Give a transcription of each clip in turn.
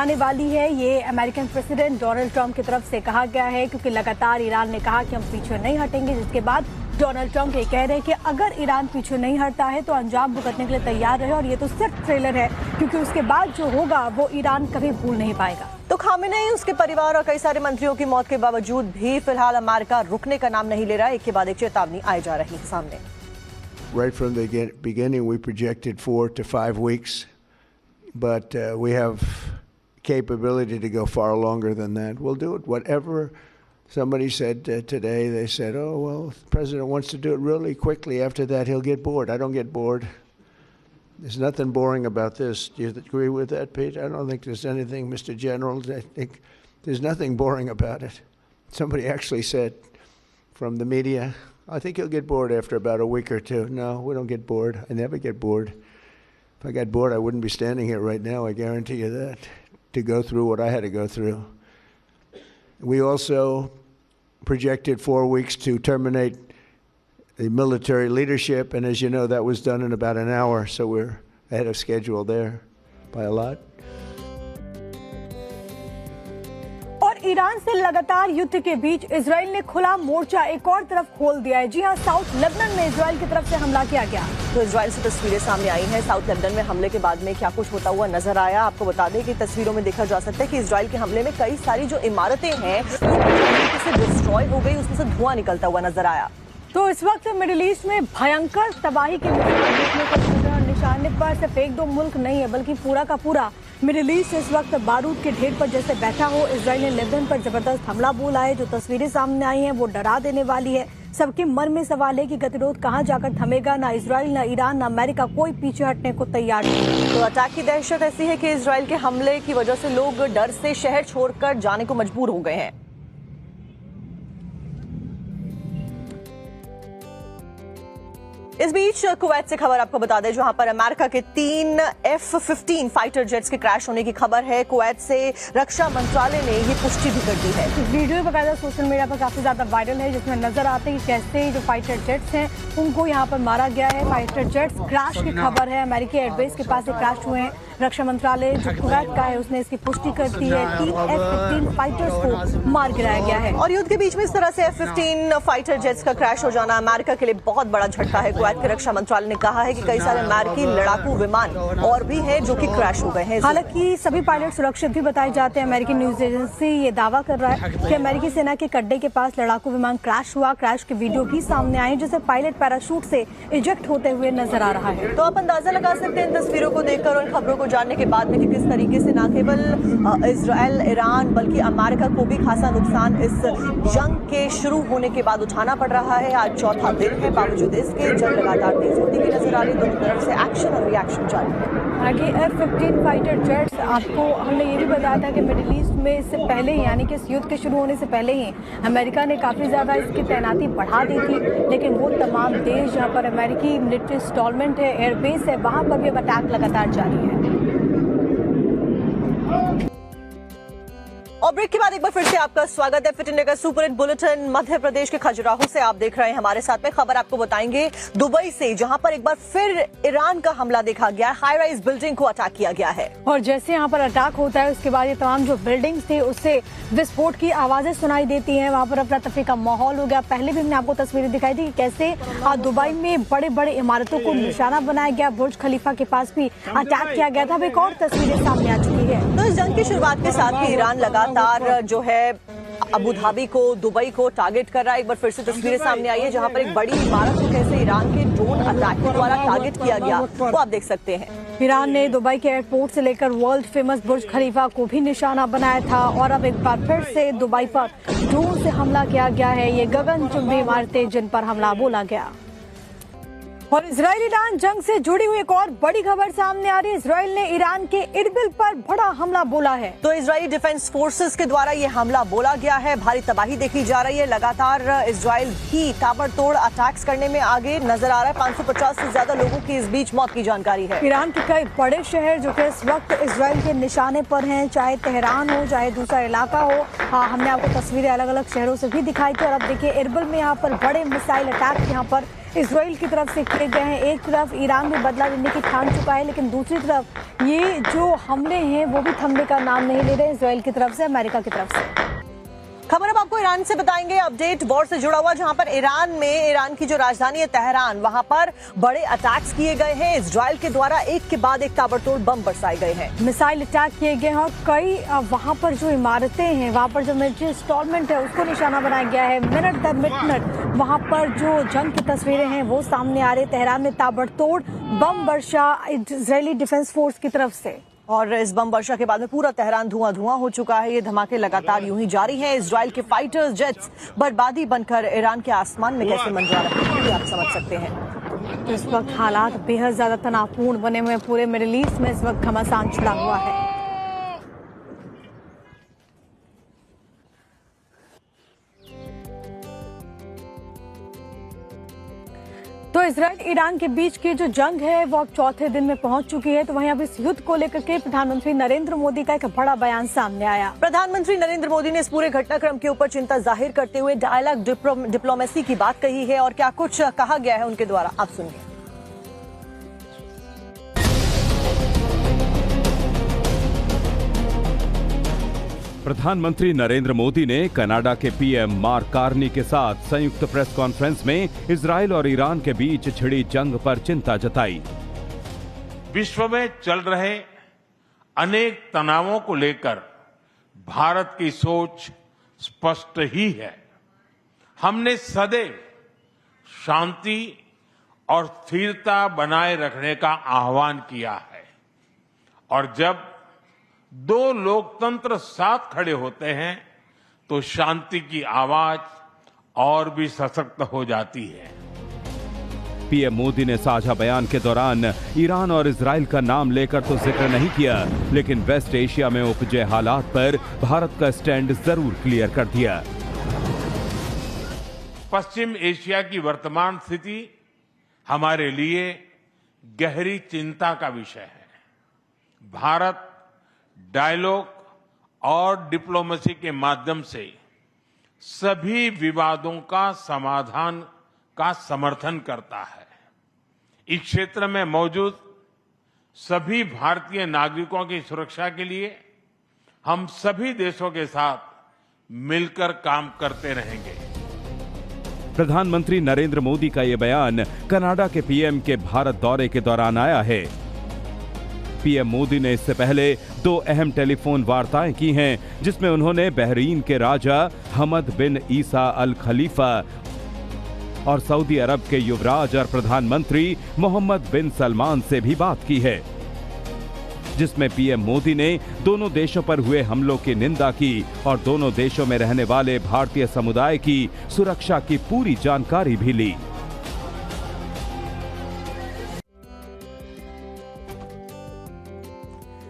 आने वाली है। ये अमेरिकन प्रेसिडेंट डोनाल्ड ट्रंप की तरफ से कहा गया है, क्योंकि लगातार ईरान ने कहा कि हम पीछे नहीं हटेंगे, जिसके बाद डोनाल्ड ट्रंप ये कह रहे हैं कि अगर ईरान पीछे नहीं हटता है तो अंजाम भुगतने के लिए तैयार रहे। और ये तो सिर्फ ट्रेलर है, क्योंकि उसके बाद जो होगा वो ईरान कभी भूल नहीं पाएगा। तो खामेनेई, उसके परिवार और कई सारे मंत्रियों की मौत के बावजूद भी फिलहाल अमेरिका रुकने का नाम नहीं ले रहा है। एक के बाद एक चेतावनी आई जा रही है सामने। Right from the beginning, we projected 4 to 5 weeks, but we have capability to go far longer than that. We'll do it. Whatever somebody said today, they said, oh, well, the president wants to do it really quickly. After that, he'll get bored. I don't get bored. There's nothing boring about this. Do you agree with that, Pete? I don't think there's anything, Mr. General. I think there's nothing boring about it. Somebody actually said from the media, I think he'll get bored after about a week or two. No, we don't get bored. I never get bored. If I got bored, I wouldn't be standing here right now. I guarantee you that, to go through what I had to go through. We also projected 4 weeks to terminate the military leadership, and as you know, that was done in about an hour, so we're ahead of schedule there by a lot. और Iran से लगातार युद्ध के बीच Israel ने खुला मोर्चा एक और तरफ खोल दिया है। जी हां, साउथ लेबनान में इजराइल की तरफ से हमला किया गया। तो इजराइल से तस्वीरें सामने आई हैं। साउथ लेबनान में हमले के बाद में क्या कुछ होता हुआ नजर आया, आपको बता दें कि तस्वीरों में देखा जा सकता है कि इजराइल के हमले में कई सारी जो इमारतें हैं वो डिस्ट्रॉय हो गई, उसमें से धुआं निकलता हुआ नजर आया। तो इस वक्त मिडिल ईस्ट में भयंकर तबाही के निशाने पर सिर्फ एक दो मुल्क नहीं है, बल्कि पूरा का पूरा मिडिल ईस्ट इस वक्त बारूद के ढेर पर जैसे बैठा हो। इजराइल ने लेबनान पर जबरदस्त हमला बोला है। जो तस्वीरें सामने आई हैं वो डरा देने वाली है। सबके मन में सवाल है कि गतिरोध कहां जाकर थमेगा। ना इजराइल, ना ईरान, ना अमेरिका कोई पीछे हटने को तैयार नहीं। तो अटैक की दहशत ऐसी है कि इजराइल के हमले की वजह से लोग डर से शहर छोड़कर जाने को मजबूर हो गए हैं। इस बीच कुवैत से खबर आपको बता दें, जहां पर अमेरिका के 3 F-15 फाइटर जेट्स के क्रैश होने की खबर है। कुवैत से रक्षा मंत्रालय ने ये पुष्टि भी कर दी है। वीडियो बकायदा सोशल मीडिया पर काफी ज्यादा वायरल है, जिसमें नजर आते हैं कि कैसे जो फाइटर जेट्स हैं उनको यहां पर मारा गया है। फाइटर जेट्स क्रैश की खबर है। अमेरिकी एयरबेस के पास क्रैश हुए हैं। रक्षा मंत्रालय जो कुवैत का है उसने इसकी पुष्टि कर दी है। 3 F-15 फाइटर्स को मार गिराया गया है। और युद्ध के बीच में इस तरह से F-15 फाइटर जेट्स का क्रैश हो जाना अमेरिका के लिए बहुत बड़ा झटका है। कुवैत के रक्षा मंत्रालय ने कहा है कि कई सारे अमेरिकी लड़ाकू विमान और भी हैं जो कि क्रैश हो गए हैं। हालांकि सभी पायलट सुरक्षित भी बताए जाते हैं। अमेरिकी न्यूज एजेंसी ये दावा कर रहा है कि अमेरिकी सेना के अड्डे के पास लड़ाकू विमान क्रैश हुआ। क्रैश के वीडियो भी सामने आए, जिसे पायलट पैराशूट से इजेक्ट होते हुए नजर आ रहा है। तो आप अंदाजा लगा सकते हैं इन तस्वीरों को देखकर और खबरों को जानने के बाद में कि किस तरीके से न केवल इजराइल, ईरान, बल्कि अमेरिका को भी खासा नुकसान इस जंग के शुरू होने के बाद उठाना पड़ रहा है। आज चौथा दिन है, बावजूद इसके जंग लगातार तेज होती हुई नजर आ रही। दोनों तरफ से एक्शन और रिएक्शन जारी है। आगे F-15 फाइटर जेट्स, आपको हमने ये भी बताया था कि मिडिल ईस्ट में इससे पहले ही, यानी कि इस युद्ध के शुरू होने से पहले ही अमेरिका ने काफ़ी ज़्यादा इसकी तैनाती बढ़ा दी थी। लेकिन वो तमाम देश जहाँ पर अमेरिकी मिलिट्री इंस्टॉलमेंट है, एयरबेस है, वहाँ पर भी अब अटैक लगातार जारी है। और ब्रेक के बाद एक बार फिर से आपका स्वागत है फिट इंडिया का super hit bulletin. Madhya Pradesh के खजुराहो से आप देख रहे हैं हमारे साथ में। खबर आपको बताएंगे दुबई से, जहां पर एक बार फिर ईरान का हमला देखा गया। हाई राइज बिल्डिंग को अटैक किया गया है और जैसे यहाँ पर अटैक होता है उसके बाद ये तमाम जो बिल्डिंग्स थी उससे विस्फोट की आवाजें सुनाई देती हैं। वहाँ पर अफरा तफरी का माहौल हो गया। पहले भी हमने आपको तस्वीरें दिखाई थी कि कैसे दुबई में बड़े बड़े इमारतों को निशाना बनाया गया। बुर्ज खलीफा के पास भी अटैक किया गया था। अब एक और तस्वीरें सामने आ चुकी है। तो इस जंग की शुरुआत के साथ ही ईरान लगातार जो है अबू धाबी को, दुबई को टारगेट कर रहा है। एक बार फिर से तस्वीरें सामने आई है जहां पर एक बड़ी इमारत को कैसे ईरान के ड्रोन अटैक के द्वारा टारगेट किया गया, वो आप देख सकते हैं। ईरान ने दुबई के एयरपोर्ट से लेकर वर्ल्ड फेमस बुर्ज खलीफा को भी निशाना बनाया था। और अब एक बार फिर से दुबई पर ड्रोन से हमला किया गया है। ये गगनचुंबी इमारतें जिन पर हमला बोला गया। और इजराइल ईरान जंग से जुड़ी हुई एक और बड़ी खबर सामने आ रही है। इजराइल ने ईरान के इरबिल पर बड़ा हमला बोला है। तो इजरायली डिफेंस फोर्सेस के द्वारा ये हमला बोला गया है। भारी तबाही देखी जा रही है। लगातार इजराइल भी ताबड़तोड़ अटैक्स करने में आगे नजर आ रहा है। 550 से ज्यादा लोगों की इस बीच मौत की जानकारी है। ईरान के कई बड़े शहर जो कि इस वक्त इजराइल के निशाने पर हैं, चाहे तेहरान हो, चाहे दूसरा इलाका हो। हमने आपको तस्वीरें अलग अलग शहरों से भी दिखाई थी। और अब देखिए इरबिल में यहाँ पर बड़े मिसाइल अटैक यहाँ पर इसराइल की तरफ से किए गए हैं। एक तरफ ईरान भी बदला लेने की ठान चुका है, लेकिन दूसरी तरफ ये जो हमले हैं वो भी थमने का नाम नहीं ले रहे इसराइल की तरफ से, अमेरिका की तरफ से। खबर अब आपको ईरान से बताएंगे, अपडेट वॉर से जुड़ा हुआ, जहां पर ईरान की जो राजधानी है तेहरान, वहां पर बड़े अटैक्स किए गए हैं। इजराइल के द्वारा एक के बाद एक ताबड़तोड़ बम बरसाए गए हैं, मिसाइल अटैक किए गए हैं और कई वहां पर जो इमारतें हैं, वहां पर जो मिलिट्री इंस्टॉलमेंट है उसको निशाना बनाया गया है। मिनट दर मिनट वहां पर जो जंग की तस्वीरें हैं वो सामने आ रही। तेहरान में ताबड़तोड़ बम वर्षा इजरायली डिफेंस फोर्स की तरफ से, और इस बम वर्षा के बाद में पूरा तेहरान धुआं हो चुका है। ये धमाके लगातार यूं ही जारी हैं। इजराइल के फाइटर्स जेट्स बर्बादी बनकर ईरान के आसमान में कैसे मंडरा रहे हैं, ये आप समझ सकते हैं। तो इस वक्त हालात बेहद ज्यादा तनावपूर्ण बने हुए हैं। पूरे मिडिल ईस्ट में इस वक्त घमासान छिड़ा हुआ है। तो इजराइल ईरान के बीच की जो जंग है वो अब चौथे दिन में पहुंच चुकी है। तो वहीं अब इस युद्ध को लेकर के प्रधानमंत्री नरेंद्र मोदी का एक बड़ा बयान सामने आया। प्रधानमंत्री नरेंद्र मोदी ने इस पूरे घटनाक्रम के ऊपर चिंता जाहिर करते हुए डायलॉग डिप्लोमेसी की बात कही है, और क्या कुछ कहा गया है उनके द्वारा, आप सुनिए। प्रधानमंत्री नरेंद्र मोदी ने कनाडा के पीएम मार्क कार्नी के साथ संयुक्त प्रेस कॉन्फ्रेंस में इजराइल और ईरान के बीच छिड़ी जंग पर चिंता जताई। विश्व में चल रहे अनेक तनावों को लेकर भारत की सोच स्पष्ट ही है। हमने सदैव शांति और स्थिरता बनाए रखने का आह्वान किया है, और जब दो लोकतंत्र साथ खड़े होते हैं तो शांति की आवाज और भी सशक्त हो जाती है। पीएम मोदी ने साझा बयान के दौरान ईरान और इजराइल का नाम लेकर तो जिक्र नहीं किया, लेकिन वेस्ट एशिया में उपजे हालात पर भारत का स्टैंड जरूर क्लियर कर दिया। पश्चिम एशिया की वर्तमान स्थिति हमारे लिए गहरी चिंता का विषय है। भारत डायलॉग और डिप्लोमेसी के माध्यम से सभी विवादों का समाधान का समर्थन करता है। इस क्षेत्र में मौजूद सभी भारतीय नागरिकों की सुरक्षा के लिए हम सभी देशों के साथ मिलकर काम करते रहेंगे। प्रधानमंत्री नरेंद्र मोदी का यह बयान कनाडा के पीएम के भारत दौरे के दौरान आया है। पीएम मोदी ने इससे पहले 2 अहम टेलीफोन वार्ताएं की हैं, जिसमें उन्होंने बहरीन के राजा हमद बिन ईसा अल खलीफा और सऊदी अरब के युवराज और प्रधानमंत्री मोहम्मद बिन सलमान से भी बात की है, जिसमें पीएम मोदी ने दोनों देशों पर हुए हमलों की निंदा की और दोनों देशों में रहने वाले भारतीय समुदाय की सुरक्षा की पूरी जानकारी भी ली।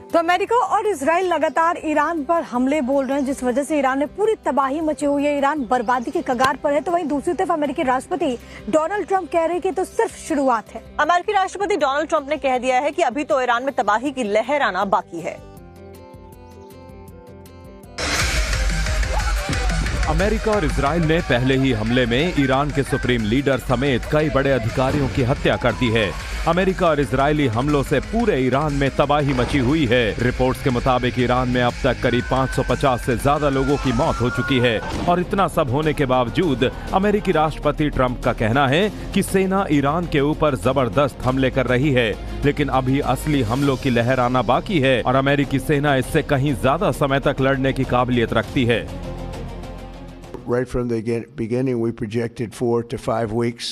तो अमेरिका और इजराइल लगातार ईरान पर हमले बोल रहे हैं, जिस वजह से ईरान में पूरी तबाही मची हुई है। ईरान बर्बादी के कगार पर है। तो वहीं दूसरी तरफ अमेरिकी राष्ट्रपति डोनाल्ड ट्रंप कह रहे हैं कि तो सिर्फ शुरुआत है। अमेरिकी राष्ट्रपति डोनाल्ड ट्रंप ने कह दिया है कि अभी तो ईरान में तबाही की लहर आना बाकी है। अमेरिका और इजराइल ने पहले ही हमले में ईरान के सुप्रीम लीडर समेत कई बड़े अधिकारियों की हत्या कर दी है। अमेरिका और इजरायली हमलों से पूरे ईरान में तबाही मची हुई है। रिपोर्ट्स के मुताबिक ईरान में अब तक करीब 550 से ज्यादा लोगों की मौत हो चुकी है। और इतना सब होने के बावजूद अमेरिकी राष्ट्रपति ट्रंप का कहना है कि सेना ईरान के ऊपर जबरदस्त हमले कर रही है, लेकिन अभी असली हमलों की लहर आना बाकी है और अमेरिकी सेना इससे कहीं ज्यादा समय तक लड़ने की काबिलियत रखती है। Right from the beginning, we projected 4 to 5 weeks,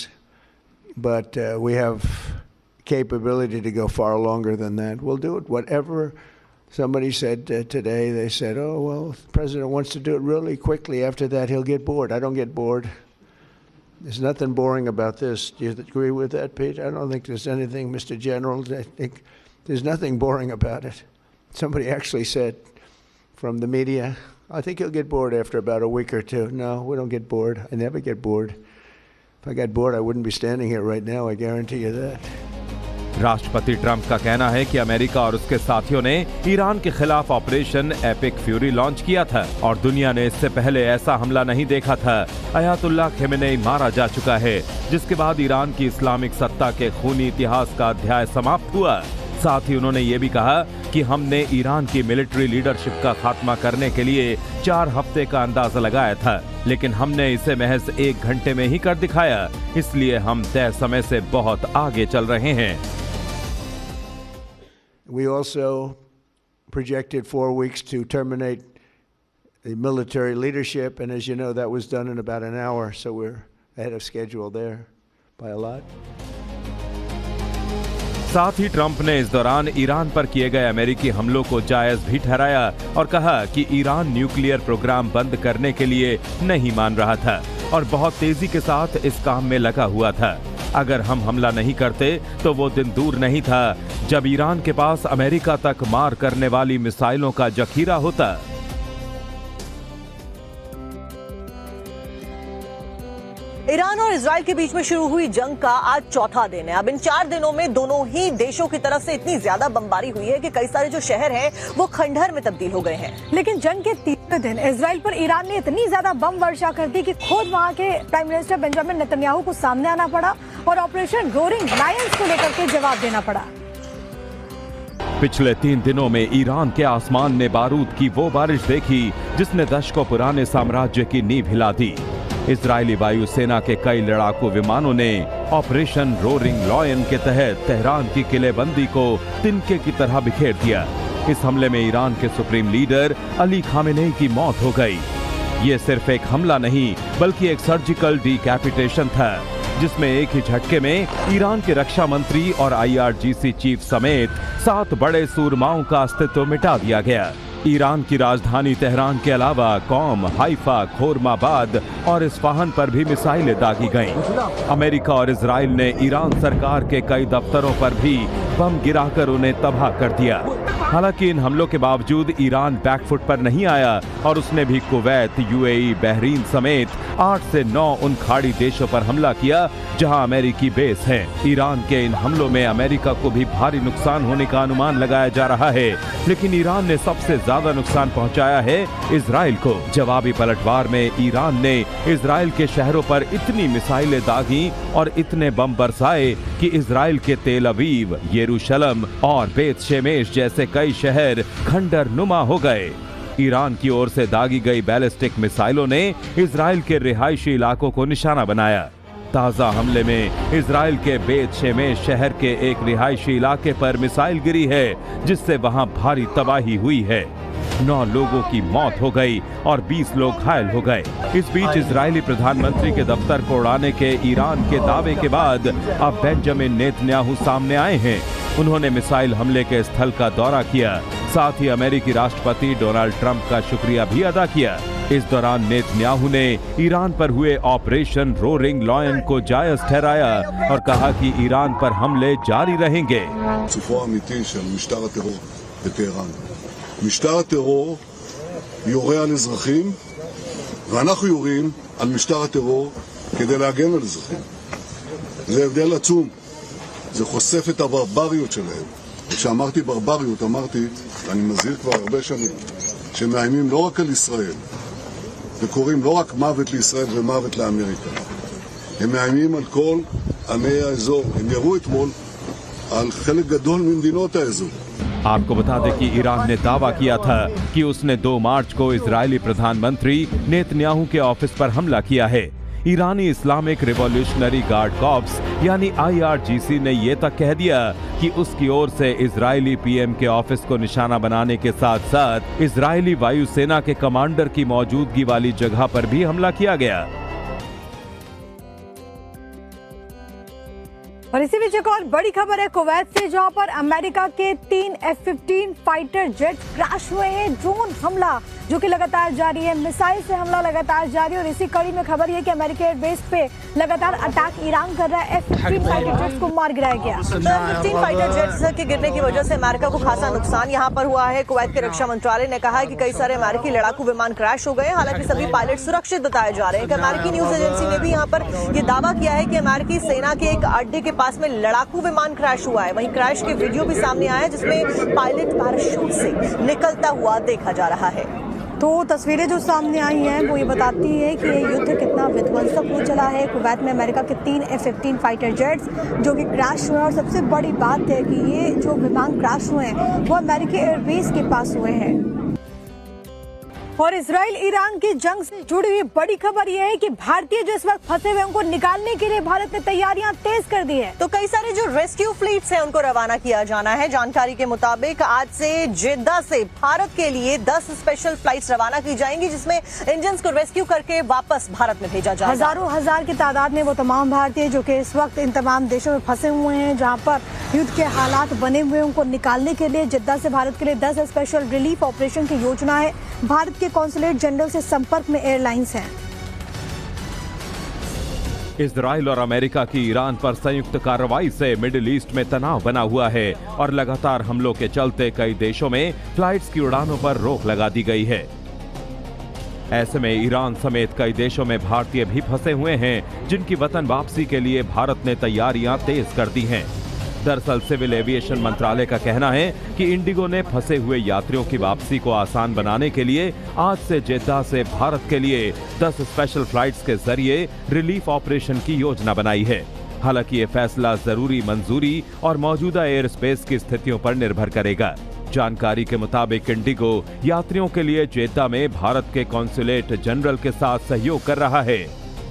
but we have capability to go far longer than that. We'll do it. Whatever somebody said today, they said, oh, well, the president wants to do it really quickly. After that, he'll get bored. I don't get bored. There's nothing boring about this. Do you agree with that, Pete? I don't think there's anything, Mr. General. I think there's nothing boring about it. Somebody actually said from the media, I think he'll get bored after about a week or two. No, we don't get bored. I never get bored. If I got bored, I wouldn't be standing here right now. I guarantee you that. राष्ट्रपति Trump का कहना है कि America और उसके साथियों ने Iran के खिलाफ ऑपरेशन एपिक फ्यूरी लॉन्च किया था और दुनिया ने इससे पहले ऐसा हमला नहीं देखा था। अयातुल्लाह खमेनेई मारा जा चुका है, जिसके बाद ईरान की इस्लामिक सत्ता के खूनी इतिहास का अध्याय समाप्त हुआ। साथ ही उन्होंने ये भी कहा कि हमने ईरान की मिलिट्री लीडरशिप का खात्मा करने के लिए 4 हफ्ते का अंदाजा लगाया था, लेकिन हमने इसे महज 1 घंटे में ही कर दिखाया, इसलिए हम तय समय से बहुत आगे चल रहे हैं। We also projected 4 weeks to terminate the military leadership, and as you know, that was done in about an hour, so we're ahead of schedule there by a lot. साथ ही ट्रंप ने इस दौरान ईरान पर किए गए अमेरिकी हमलों को जायज भी ठहराया और कहा कि ईरान न्यूक्लियर प्रोग्राम बंद करने के लिए नहीं मान रहा था और बहुत तेजी के साथ इस काम में लगा हुआ था। अगर हम हमला नहीं करते तो वो दिन दूर नहीं था जब ईरान के पास अमेरिका तक मार करने वाली मिसाइलों का जखीरा होता। ईरान और इजराइल के बीच में शुरू हुई जंग का आज चौथा दिन है। अब इन 4 दिनों में दोनों ही देशों की तरफ से इतनी ज्यादा बमबारी हुई है कि कई सारे जो शहर हैं वो खंडहर में तब्दील हो गए हैं। लेकिन जंग के 3वें दिन इजराइल पर ईरान ने इतनी ज्यादा बम वर्षा कर दी कि खुद वहां के प्राइम मिनिस्टर बेंजामिन नेतन्याहू को सामने आना पड़ा और ऑपरेशन रोरिंग लायंस को लेकर के जवाब देना पड़ा। पिछले 3 दिनों में ईरान के आसमान ने बारूद की वो बारिश देखी जिसने दशकों पुराने साम्राज्य की नींव हिला दी। इजरायली वायुसेना के कई लड़ाकू विमानों ने ऑपरेशन रोरिंग लायन के तहत तेहरान की किलेबंदी को तिनके की तरह बिखेर दिया। इस हमले में ईरान के सुप्रीम लीडर अली खामेनेई की मौत हो गई। ये सिर्फ एक हमला नहीं बल्कि एक सर्जिकल डिकैपिटेशन था, जिसमें एक ही झटके में ईरान के रक्षा मंत्री और IRGC चीफ समेत 7 बड़े सूरमाओं का अस्तित्व मिटा दिया गया। ईरान की राजधानी तेहरान के अलावा कौम, हाइफा, खोरमाबाद और इस्फहान पर भी मिसाइलें दागी गईं। अमेरिका और इजराइल ने ईरान सरकार के कई दफ्तरों पर भी बम गिराकर उन्हें तबाह कर दिया। हालांकि इन हमलों के बावजूद ईरान बैकफुट पर नहीं आया और उसने भी कुवैत, UAE, बहरीन समेत 8 से 9 उन खाड़ी देशों पर हमला किया जहां अमेरिकी बेस हैं। ईरान के इन हमलों में अमेरिका को भी भारी नुकसान होने का अनुमान लगाया जा रहा है, लेकिन ईरान ने सबसे ज्यादा नुकसान पहुंचाया है इजराइल को। जवाबी पलटवार में ईरान ने इजराइल के शहरों पर इतनी मिसाइलें दागी और इतने बम बरसाए कि इजराइल के तेल अवीव, यरूशलम और बेत शेमेश जैसे कई शहर खंडर नुमा हो गए। ईरान की ओर से दागी गई बैलिस्टिक मिसाइलों ने इजराइल के रिहायशी इलाकों को निशाना बनाया। ताजा हमले में इजराइल के बेत शेमेश शहर के एक रिहायशी इलाके पर मिसाइल गिरी है, जिससे वहां भारी तबाही हुई है। 9 लोगों की मौत हो गई और 20 लोग घायल हो गए। इस बीच इजरायली प्रधानमंत्री के दफ्तर को उड़ाने के ईरान के दावे के बाद अब बेंजामिन नेतन्याहू सामने आए हैं। उन्होंने मिसाइल हमले के स्थल का दौरा किया, साथ ही अमेरिकी राष्ट्रपति डोनाल्ड ट्रंप का शुक्रिया भी अदा किया। इस दौरान नेतन्याहू ने ईरान पर हुए ऑपरेशन रोरिंग लायन को जायज ठहराया और कहा कि ईरान पर हमले जारी रहेंगे। משטר הטרור יורה על אזרחים ואנחנו יורים על משטר הטרור כדי להגן על אזרחים. זה הבדל עצום. זה חושף את הברבריות שלהם. וכשאמרתי ברבריות אמרתי, ואני מזהיר כבר הרבה שנים, שמאיימים לא רק על ישראל וקוראים לא רק מוות לישראל ומוות לאמריקה. הם מאיימים על כל עמי האזור. הם ירו אתמול על חלק גדול ממדינות האזור. आपको बता दें कि ईरान ने दावा किया था कि उसने 2 मार्च को इजरायली प्रधानमंत्री नेतन्याहू के ऑफिस पर हमला किया है। ईरानी इस्लामिक रिवॉल्यूशनरी गार्ड कॉर्प्स यानी IRGC ने यह तक कह दिया कि उसकी ओर से इजरायली PM के ऑफिस को निशाना बनाने के साथ साथ इजरायली वायुसेना के कमांडर की मौजूदगी वाली जगह पर भी हमला किया गया। और इसी बीच एक और बड़ी खबर है कुवैत से, जहां पर अमेरिका के 3 F-15 फाइटर जेट क्रैश हुए हैं। ड्रोन हमला जो कि लगातार जारी है, मिसाइल से हमला लगातार जारी है और इसी कड़ी में खबर है कि अमेरिकी एयरबेस पे लगातार अटैक ईरान कर रहा है। F-15 फाइटर जेट्स को मार गिराया गया। F-15 फाइटर जेट्स के गिरने की वजह से अमेरिका को खासा नुकसान यहाँ पर हुआ है। कुवैत के रक्षा मंत्रालय ने कहा है कि कई सारे अमेरिकी लड़ाकू विमान क्रैश हो गए। हालांकि सभी पायलट सुरक्षित बताए जा रहे हैं। अमेरिकी न्यूज एजेंसी ने भी यहाँ पर यह दावा किया है कि अमेरिकी सेना के एक अड्डे के पास में लड़ाकू विमान क्रैश हुआ है। वहीं क्रैश की वीडियो भी सामने आया है जिसमें पायलट पैराशूट से निकलता हुआ देखा जा रहा है। तो तस्वीरें जो सामने आई हैं वो ये बताती है कि ये युद्ध कितना विध्वंसक हो चला है। कुवैत में अमेरिका के 3 F-15 फाइटर जेट्स जो कि क्रैश हुए हैं, और सबसे बड़ी बात है कि ये जो विमान क्रैश हुए हैं वो अमेरिकी एयरबेस के पास हुए हैं। और इजराइल ईरान की जंग से जुड़ी हुई बड़ी खबर यह है कि भारतीय जो इस वक्त फंसे हुए उनको निकालने के लिए भारत ने तैयारियां तेज कर दी है। तो कई सारे जो रेस्क्यू फ्लीट्स हैं उनको रवाना किया जाना है। जानकारी के मुताबिक आज से जेद्दा से भारत के लिए 10 स्पेशल फ्लाइट्स रवाना की जाएंगी जिसमें इंजन को रेस्क्यू करके वापस भारत में भेजा जाएगा। हजारों हजार की तादाद में वो तमाम भारतीय जो कि इस वक्त इन तमाम देशों में फंसे हुए हैं जहां पर युद्ध के हालात बने हुए हैं, उनको निकालने के लिए जेद्दा से भारत के लिए 10 स्पेशल रिलीफ ऑपरेशन की योजना है। भारत के कॉन्सुलेट जनरल से संपर्क में एयरलाइंस हैं। इजराइल और अमेरिका की ईरान पर संयुक्त कार्रवाई से मिडिल ईस्ट में तनाव बना हुआ है और लगातार हमलों के चलते कई देशों में फ्लाइट्स की उड़ानों पर रोक लगा दी गई है। ऐसे में ईरान समेत कई देशों में भारतीय भी फंसे हुए हैं जिनकी वतन वापसी के लिए भारत ने तैयारियां तेज कर दी हैं। दरअसल सिविल एविएशन मंत्रालय का कहना है कि इंडिगो ने फंसे हुए यात्रियों की वापसी को आसान बनाने के लिए आज से जेद्दा से भारत के लिए 10 स्पेशल फ्लाइट्स के जरिए रिलीफ ऑपरेशन की योजना बनाई है। हालांकि ये फैसला जरूरी मंजूरी और मौजूदा एयर स्पेस की स्थितियों पर निर्भर करेगा। जानकारी के मुताबिक इंडिगो यात्रियों के लिए जेद्दा में भारत के कॉन्सुलेट जनरल के साथ सहयोग कर रहा है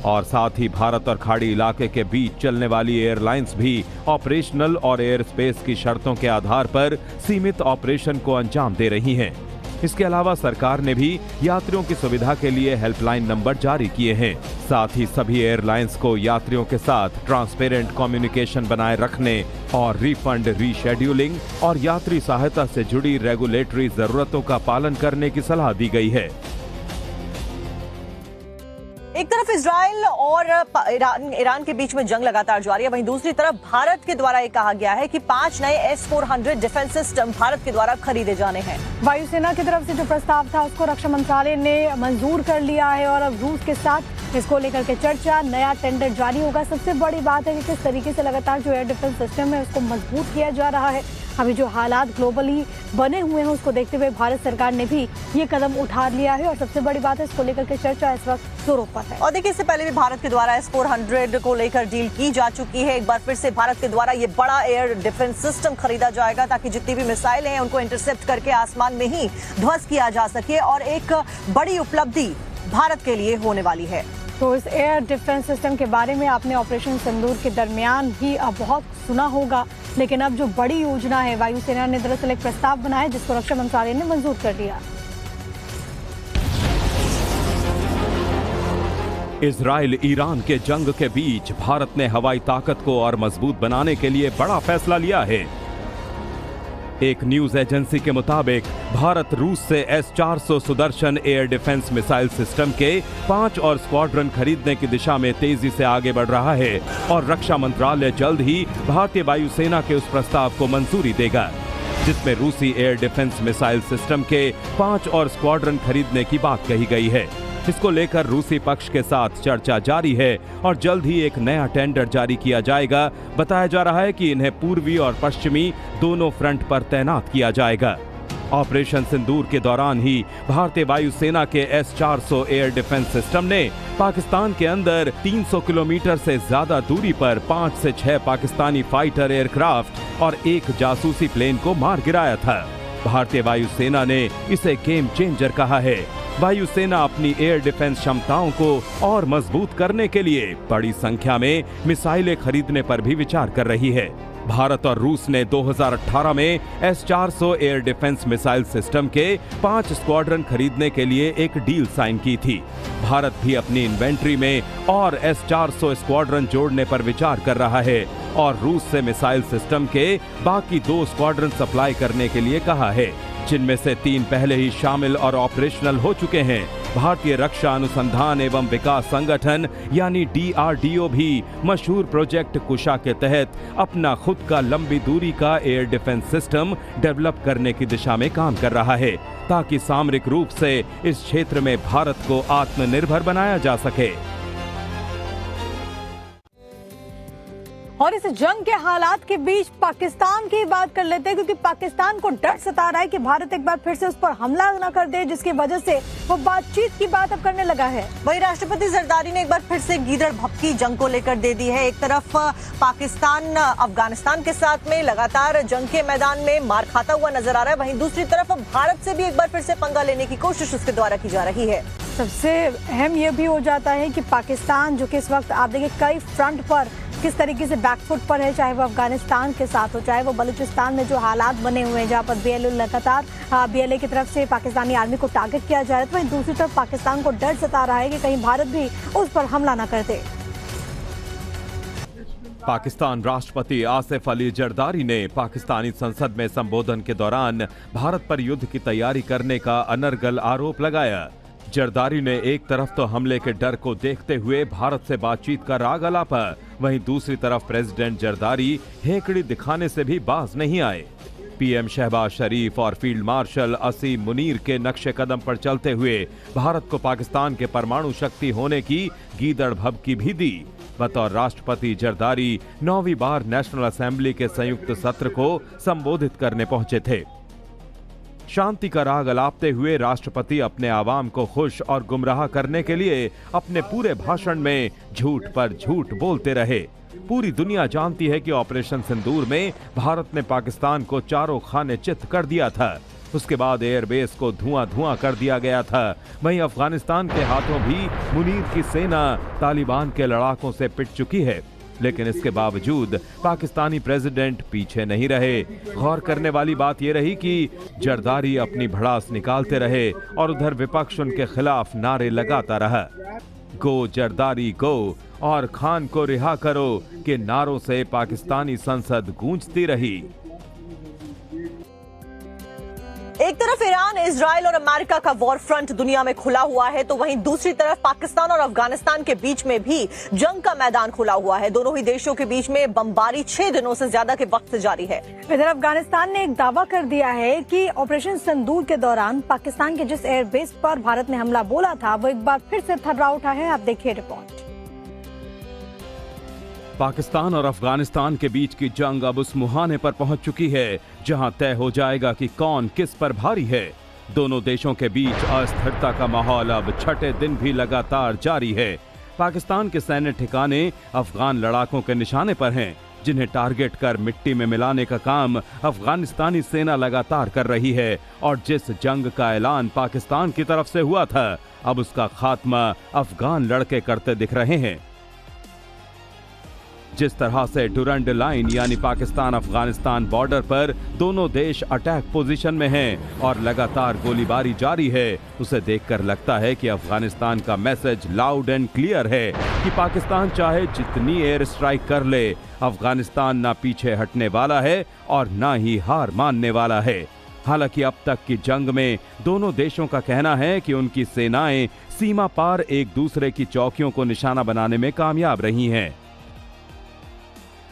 और साथ ही भारत और खाड़ी इलाके के बीच चलने वाली एयरलाइंस भी ऑपरेशनल और एयर स्पेस की शर्तों के आधार पर सीमित ऑपरेशन को अंजाम दे रही हैं। इसके अलावा सरकार ने भी यात्रियों की सुविधा के लिए हेल्पलाइन नंबर जारी किए हैं। साथ ही सभी एयरलाइंस को यात्रियों के साथ ट्रांसपेरेंट कम्युनिकेशन बनाए रखने और रिफंड, रीशेड्यूलिंग और यात्री सहायता से जुड़ी रेगुलेटरी जरूरतों का पालन करने की सलाह दी गई है। एक तरफ इजराइल और ईरान के बीच में जंग लगातार जारी है, वहीं दूसरी तरफ भारत के द्वारा ये कहा गया है कि 5 नए S-400 डिफेंस सिस्टम भारत के द्वारा खरीदे जाने हैं। वायुसेना की तरफ से जो प्रस्ताव था उसको रक्षा मंत्रालय ने मंजूर कर लिया है और अब रूस के साथ इसको लेकर के चर्चा, नया टेंडर जारी होगा। सबसे बड़ी बात है कि किस तरीके से लगातार जो एयर डिफेंस सिस्टम है उसको मजबूत किया जा रहा है। अभी जो हालात ग्लोबली बने हुए हैं उसको देखते हुए भारत सरकार ने भी ये कदम उठा लिया है और सबसे बड़ी बात है इसको लेकर के चर्चा इस वक्त जोरों पर है। और देखिए, इससे पहले भी भारत के द्वारा S-400 को लेकर डील की जा चुकी है। एक बार फिर से भारत के द्वारा ये बड़ा एयर डिफेंस सिस्टम खरीदा जाएगा ताकि जितनी भी मिसाइल हैं उनको इंटरसेप्ट करके आसमान में ही ध्वस्त किया जा सके और एक बड़ी उपलब्धि भारत के लिए होने वाली है। तो इस एयर डिफेंस सिस्टम के बारे में आपने ऑपरेशन सिंदूर के दरमियान भी अब बहुत सुना होगा, लेकिन अब जो बड़ी योजना है, वायुसेना ने दरअसल एक प्रस्ताव बनाया जिसको रक्षा मंत्रालय ने मंजूर कर दिया। इजराइल ईरान के जंग के बीच भारत ने हवाई ताकत को और मजबूत बनाने के लिए बड़ा फैसला लिया है। एक न्यूज एजेंसी के मुताबिक भारत रूस से S-400 Sudarshan air defence missile system के 5 और स्क्वाड्रन खरीदने की दिशा में तेजी से आगे बढ़ रहा है और रक्षा मंत्रालय जल्द ही भारतीय वायुसेना के उस प्रस्ताव को मंजूरी देगा जिसमें रूसी एयर डिफेंस मिसाइल सिस्टम के 5 और स्क्वाड्रन खरीदने की बात कही गई है। इसको लेकर रूसी पक्ष के साथ चर्चा जारी है और जल्द ही एक नया टेंडर जारी किया जाएगा। बताया जा रहा है कि इन्हें पूर्वी और पश्चिमी दोनों फ्रंट पर तैनात किया जाएगा। ऑपरेशन सिंदूर के दौरान ही भारतीय वायुसेना के S-400 एयर डिफेंस सिस्टम ने पाकिस्तान के अंदर 300 किलोमीटर से ज्यादा दूरी पर 5 से 6 पाकिस्तानी फाइटर एयरक्राफ्ट और एक जासूसी प्लेन को मार गिराया था। भारतीय वायुसेना ने इसे गेम चेंजर कहा है। वायुसेना अपनी एयर डिफेंस क्षमताओं को और मजबूत करने के लिए बड़ी संख्या में मिसाइलें खरीदने पर भी विचार कर रही है। भारत और रूस ने 2018 में S-400 air defence missile system के 5 स्क्वाड्रन खरीदने के लिए एक डील साइन की थी। भारत भी अपनी इन्वेंट्री में और S-400 स्क्वाड्रन जोड़ने पर विचार कर रहा है और रूस से मिसाइल सिस्टम के बाकी 2 स्क्वाड्रन सप्लाई करने के लिए कहा है, जिनमें से 3 पहले ही शामिल और ऑपरेशनल हो चुके हैं। भारतीय रक्षा अनुसंधान एवं विकास संगठन यानी DRDO भी मशहूर प्रोजेक्ट कुशा के तहत अपना खुद का लंबी दूरी का एयर डिफेंस सिस्टम डेवलप करने की दिशा में काम कर रहा है ताकि सामरिक रूप से इस क्षेत्र में भारत को आत्मनिर्भर बनाया जा सके। और इस जंग के हालात के बीच पाकिस्तान की बात कर लेते हैं, क्योंकि पाकिस्तान को डर सता रहा है कि भारत एक बार फिर से उस पर हमला न कर दे, जिसकी वजह से वो बातचीत की बात अब करने लगा है। वही राष्ट्रपति जरदारी ने एक बार फिर से गीदड़ भभकी जंग को लेकर दे दी है। एक तरफ पाकिस्तान अफगानिस्तान के साथ में लगातार जंग के मैदान में मार खाता हुआ नजर आ रहा है, वहीं दूसरी तरफ भारत से भी एक बार फिर से पंगा लेने की कोशिश उसके द्वारा की जा रही है। सबसे अहम यह भी हो जाता है कि पाकिस्तान, जो कि इस वक्त आप देखिए कई फ्रंट पर किस तरीके से बैकफुट पर है, चाहे वो अफगानिस्तान के साथ हो, चाहे वो बलूचिस्तान में जो हालात बने हुए हैं जहां पर BLO लगातार BLA की तरफ से पाकिस्तानी आर्मी को टारगेट किया जा रहा है, तो वहीं दूसरी तरफ पाकिस्तान को डर सता रहा है कि कहीं भारत भी उस पर हमला न कर दे। पाकिस्तान राष्ट्रपति आसिफ अली जरदारी ने पाकिस्तानी संसद में संबोधन के दौरान भारत पर युद्ध की तैयारी करने का अनर्गल आरोप लगाया। जरदारी ने एक तरफ तो हमले के डर को देखते हुए भारत से बातचीत का राग अलापा, वहीं दूसरी तरफ प्रेसिडेंट जरदारी हेकड़ी दिखाने से भी बाज नहीं आए। पीएम शहबाज शरीफ और फील्ड मार्शल असीम मुनीर के नक्शे कदम पर चलते हुए भारत को पाकिस्तान के परमाणु शक्ति होने की गीदड़ भभकी भी दी। बतौर राष्ट्रपति जरदारी 9वीं बार नेशनल असेंबली के संयुक्त सत्र को संबोधित करने पहुंचे थे। शांति का राग अलापते हुए राष्ट्रपति अपने आवाम को खुश और गुमराह करने के लिए अपने पूरे भाषण में झूठ पर झूठ बोलते रहे। पूरी दुनिया जानती है कि ऑपरेशन सिंदूर में भारत ने पाकिस्तान को चारों खाने चित कर दिया था। उसके बाद एयरबेस को धुआं धुआं कर दिया गया था। वहीं अफगानिस्तान के हाथों भी मुनीर की सेना तालिबान के लड़ाकों से पिट चुकी है, लेकिन इसके बावजूद पाकिस्तानी प्रेसिडेंट पीछे नहीं रहे। गौर करने वाली बात यह रही कि जरदारी अपनी भड़ास निकालते रहे और उधर विपक्ष उनके खिलाफ नारे लगाता रहा। गो जरदारी गो और खान को रिहा करो के नारों से पाकिस्तानी संसद गूंजती रही। एक तरफ ईरान, इजराइल और अमेरिका का वॉर फ्रंट दुनिया में खुला हुआ है, तो वहीं दूसरी तरफ पाकिस्तान और अफगानिस्तान के बीच में भी जंग का मैदान खुला हुआ है। दोनों ही देशों के बीच में बमबारी 6 दिनों से ज्यादा के वक्त से जारी है। इधर अफगानिस्तान ने एक दावा कर दिया है कि ऑपरेशन सिंदूर के दौरान पाकिस्तान के जिस एयरबेस पर भारत ने हमला बोला था, वो एक बार फिर से थर्रा उठा है। आप देखिए रिपोर्ट। पाकिस्तान और अफगानिस्तान के बीच की जंग अब उस मुहाने पर पहुंच चुकी है जहां तय हो जाएगा कि कौन किस पर भारी है। दोनों देशों के बीच अस्थिरता का माहौल अब छठे दिन भी लगातार जारी है। पाकिस्तान के सैन्य ठिकाने अफगान लड़ाकों के निशाने पर हैं, जिन्हें टारगेट कर मिट्टी में मिलाने का काम अफगानिस्तानी सेना लगातार कर रही है। और जिस जंग का ऐलान पाकिस्तान की तरफ से हुआ था, अब उसका खात्मा अफगान लड़के करते दिख रहे हैं। जिस तरह से डुरंड लाइन यानी पाकिस्तान अफगानिस्तान बॉर्डर पर दोनों देश अटैक पोजीशन में हैं और लगातार गोलीबारी जारी है, उसे देखकर लगता है कि अफगानिस्तान का मैसेज लाउड एंड क्लियर है कि पाकिस्तान चाहे जितनी एयर स्ट्राइक कर ले, अफगानिस्तान ना पीछे हटने वाला है और ना ही हार मानने वाला है। हालांकि अब तक की जंग में दोनों देशों का कहना है कि उनकी सेनाएं सीमा पार एक दूसरे की चौकियों को निशाना बनाने में कामयाब रही हैं।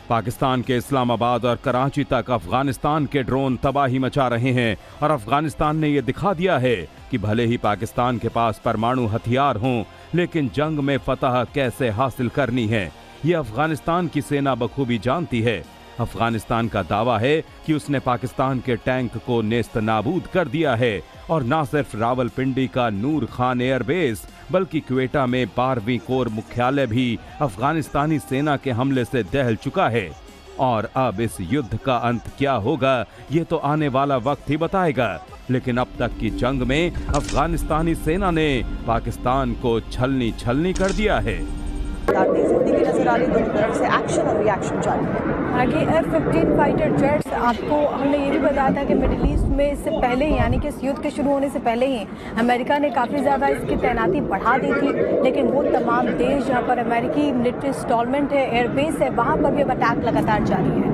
पाकिस्तान के इस्लामाबाद और कराची तक अफगानिस्तान के ड्रोन तबाही मचा रहे हैं और अफगानिस्तान ने यह दिखा दिया है कि भले ही पाकिस्तान के पास परमाणु हथियार हों, लेकिन जंग में फतह कैसे हासिल करनी है, ये अफगानिस्तान की सेना बखूबी जानती है। अफगानिस्तान का दावा है कि उसने पाकिस्तान के टैंक को नेस्त नाबूद कर दिया है और न सिर्फ रावलपिंडी का नूर खान एयरबेस बल्कि क्वेटा में 12वीं कोर मुख्यालय भी अफगानिस्तानी सेना के हमले से दहल चुका है। और अब इस युद्ध का अंत क्या होगा ये तो आने वाला वक्त ही बताएगा, लेकिन अब तक की जंग में अफगानिस्तानी सेना ने पाकिस्तान को छलनी छलनी कर दिया है। तेज होती की नजर आ रही, दोनों तरफ से एक्शन और रिएक्शन जारी है। आगे F-15 फाइटर जेट्स, आपको हमने ये भी बताया था कि मिडिल ईस्ट में इससे पहले ही यानी कि इस युद्ध के शुरू होने से पहले ही अमेरिका ने काफ़ी ज़्यादा इसकी तैनाती बढ़ा दी थी, लेकिन वो तमाम देश जहां पर अमेरिकी मिलिट्री इंस्टॉलमेंट है, एयरबेस है, वहां पर भी अब अटैक लगातार जारी है।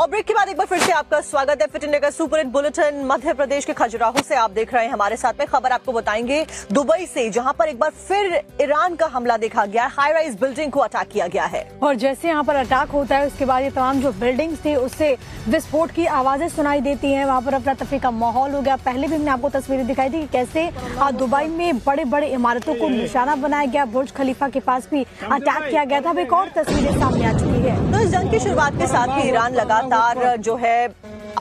और ब्रेक के बाद एक बार फिर से आपका स्वागत है फिट इंडिया का super hit bulletin. Madhya Pradesh के खजुराहो से आप देख रहे हैं हमारे साथ में खबर आपको बताएंगे दुबई से, जहां पर एक बार फिर ईरान का हमला देखा गया। हाई राइज बिल्डिंग को अटैक किया गया है और जैसे यहाँ पर अटैक होता है उसके बाद ये तमाम जो बिल्डिंग्स थी उससे विस्फोट की आवाजें सुनाई देती हैं। वहाँ पर अफरा तफरी का माहौल हो गया। पहले भी हमने आपको तस्वीरें दिखाई थी कि कैसे दुबई में बड़े बड़े इमारतों को निशाना बनाया गया। बुर्ज खलीफा के पास भी अटैक किया गया था। अब एक और तस्वीरें सामने आ चुकी है। तो इस जंग की शुरुआत के साथ ही ईरान लगातार जो है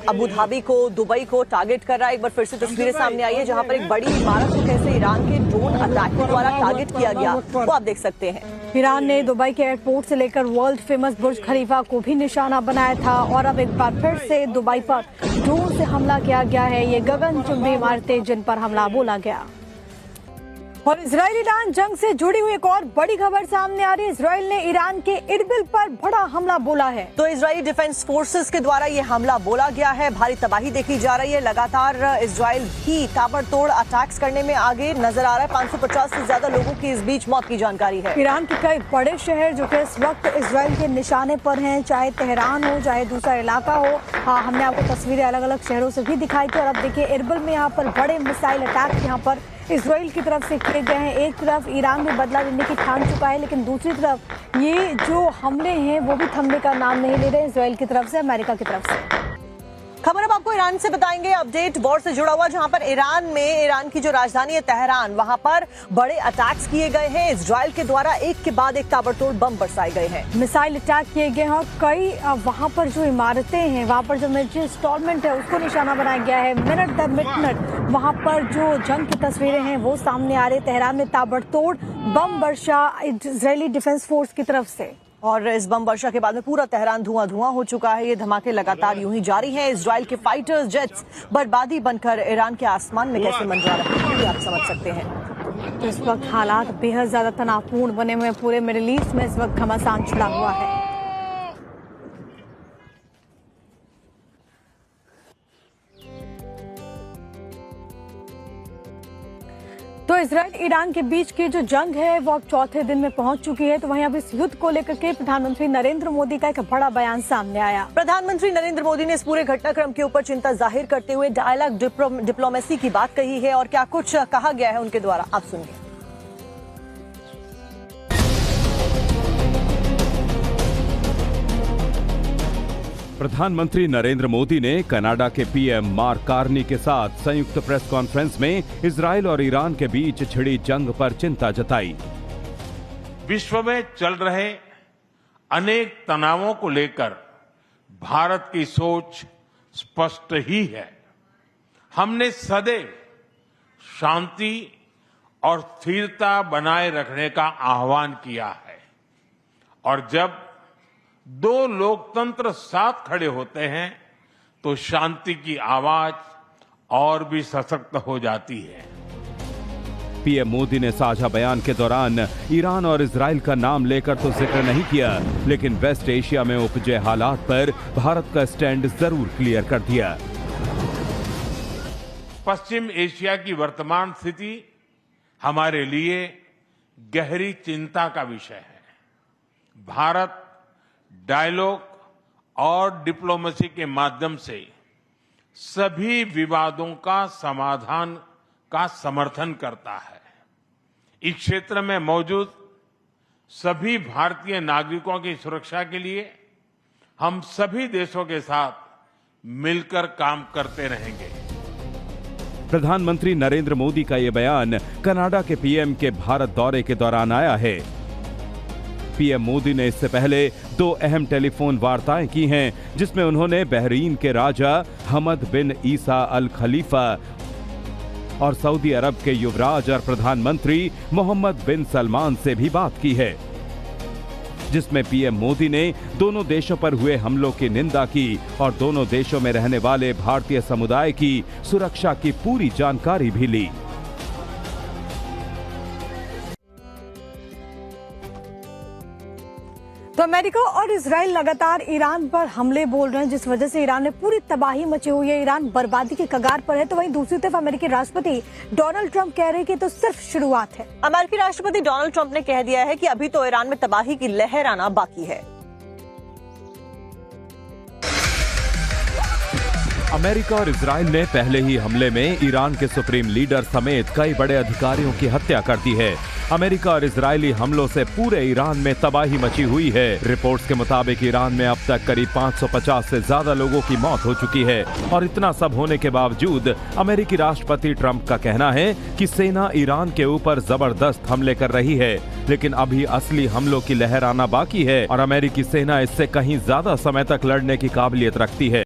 अबू धाबी को, दुबई को टारगेट कर रहा है। एक बार फिर से तस्वीरें सामने आई है जहां पर एक बड़ी इमारत को कैसे ईरान के ड्रोन अटैक के द्वारा टारगेट किया गया, वो आप देख सकते हैं। ईरान ने दुबई के एयरपोर्ट से लेकर वर्ल्ड फेमस बुर्ज खलीफा को भी निशाना बनाया था और अब एक बार फिर से दुबई पर ड्रोन से हमला किया गया है। ये गगनचुंबी इमारतें जिन पर हमला बोला गया। और इजराइल ईरान जंग से जुड़ी हुई एक और बड़ी खबर सामने आ रही है। इजराइल ने ईरान के इरबिल पर बड़ा हमला बोला है। तो इजरायली डिफेंस फोर्सेस के द्वारा ये हमला बोला गया है। भारी तबाही देखी जा रही है। लगातार इजराइल भी ताबड़तोड़ अटैक्स करने में आगे नजर आ रहा है। 550 से ज्यादा लोगों की इस बीच मौत की जानकारी है। ईरान के कई बड़े शहर जो कि इस वक्त इजराइल के निशाने पर हैं, चाहे तेहरान हो चाहे दूसरा इलाका हो। हमने आपको तस्वीरें अलग अलग शहरों से भी दिखाई थी। और अब देखिए इरबिल में यहाँ पर बड़े मिसाइल अटैक यहाँ पर इजराइल की तरफ से किए गए हैं। एक तरफ ईरान भी बदला लेने की ठान चुका है, लेकिन दूसरी तरफ ये जो हमले हैं वो भी थमने का नाम नहीं ले रहे इजराइल की तरफ से, अमेरिका की तरफ से। खबर अब आपको ईरान से बताएंगे। अपडेट वॉर से जुड़ा हुआ, जहां पर ईरान की जो राजधानी है तेहरान, वहां पर बड़े अटैक्स किए गए हैं। इजराइल के द्वारा एक के बाद एक ताबड़तोड़ बम बरसाए गए हैं, मिसाइल अटैक किए गए हैं और कई वहां पर जो इमारतें हैं, वहां पर जो मिलिट्री इंस्टॉलमेंट है उसको निशाना बनाया गया है। मिनट दर मिनट वहां पर जो जंग की तस्वीरें हैं वो सामने आ रही। तेहरान में ताबड़तोड़ बम वर्षा इजरायली डिफेंस फोर्स की तरफ से, और इस बम वर्षा के बाद में पूरा तेहरान धुआं धुआं हो चुका है। ये धमाके लगातार यूं ही जारी हैं। इजराइल के फाइटर्स जेट्स बर्बादी बनकर ईरान के आसमान में कैसे मंडरा रहे हैं आप समझ सकते हैं। तो इस वक्त हालात बेहद ज्यादा तनावपूर्ण बने हुए। पूरे मिडिल ईस्ट में इस वक्त घमासान छिड़ा हुआ है। तो इजराइल ईरान के बीच की जो जंग है वो अब चौथे दिन में पहुंच चुकी है। तो वहीं अब इस युद्ध को लेकर के प्रधानमंत्री नरेंद्र मोदी का एक बड़ा बयान सामने आया। प्रधानमंत्री नरेंद्र मोदी ने इस पूरे घटनाक्रम के ऊपर चिंता जाहिर करते हुए डायलॉग डिप्लोमेसी की बात कही है। और क्या कुछ कहा गया है उनके द्वारा, आप सुनिए। प्रधानमंत्री नरेंद्र मोदी ने कनाडा के पीएम मार्क कार्नी के साथ संयुक्त प्रेस कॉन्फ्रेंस में इजराइल और ईरान के बीच छिड़ी जंग पर चिंता जताई। विश्व में चल रहे अनेक तनावों को लेकर भारत की सोच स्पष्ट ही है। हमने सदैव शांति और स्थिरता बनाए रखने का आह्वान किया है। और जब दो लोकतंत्र साथ खड़े होते हैं तो शांति की आवाज और भी सशक्त हो जाती है। पीएम मोदी ने साझा बयान के दौरान ईरान और इजराइल का नाम लेकर तो जिक्र नहीं किया, लेकिन वेस्ट एशिया में उपजे हालात पर भारत का स्टैंड जरूर क्लियर कर दिया। पश्चिम एशिया की वर्तमान स्थिति हमारे लिए गहरी चिंता का विषय है। भारत डायलॉग और डिप्लोमेसी के माध्यम से सभी विवादों का समाधान का समर्थन करता है। इस क्षेत्र में मौजूद सभी भारतीय नागरिकों की सुरक्षा के लिए हम सभी देशों के साथ मिलकर काम करते रहेंगे। प्रधानमंत्री नरेंद्र मोदी का यह बयान कनाडा के पीएम के भारत दौरे के दौरान आया है। पीएम मोदी ने इससे पहले 2 अहम टेलीफोन वार्ताएं की हैं, जिसमें उन्होंने बहरीन के राजा हमद बिन ईसा अल खलीफा और सऊदी अरब के युवराज और प्रधानमंत्री मोहम्मद बिन सलमान से भी बात की है, जिसमें पीएम मोदी ने दोनों देशों पर हुए हमलों की निंदा की और दोनों देशों में रहने वाले भारतीय समुदाय की सुरक्षा की पूरी जानकारी भी ली। तो अमेरिका और इजराइल लगातार ईरान पर हमले बोल रहे हैं, जिस वजह से ईरान में पूरी तबाही मची हुई है। ईरान बर्बादी के कगार पर है। तो वहीं दूसरी तरफ अमेरिकी राष्ट्रपति डोनाल्ड ट्रंप कह रहे हैं कि तो सिर्फ शुरुआत है। अमेरिकी राष्ट्रपति डोनाल्ड ट्रंप ने कह दिया है कि अभी तो ईरान में तबाही की लहर आना बाकी है। अमेरिका और इजराइल ने पहले ही हमले में ईरान के सुप्रीम लीडर समेत कई बड़े अधिकारियों की हत्या कर दी है। अमेरिका और इजरायली हमलों से पूरे ईरान में तबाही मची हुई है। रिपोर्ट्स के मुताबिक ईरान में अब तक करीब 550 से ज्यादा लोगों की मौत हो चुकी है। और इतना सब होने के बावजूद अमेरिकी राष्ट्रपति ट्रंप का कहना है कि सेना ईरान के ऊपर जबरदस्त हमले कर रही है, लेकिन अभी असली हमलों की लहर आना बाकी है और अमेरिकी सेना इससे कहीं ज्यादा समय तक लड़ने की काबिलियत रखती है।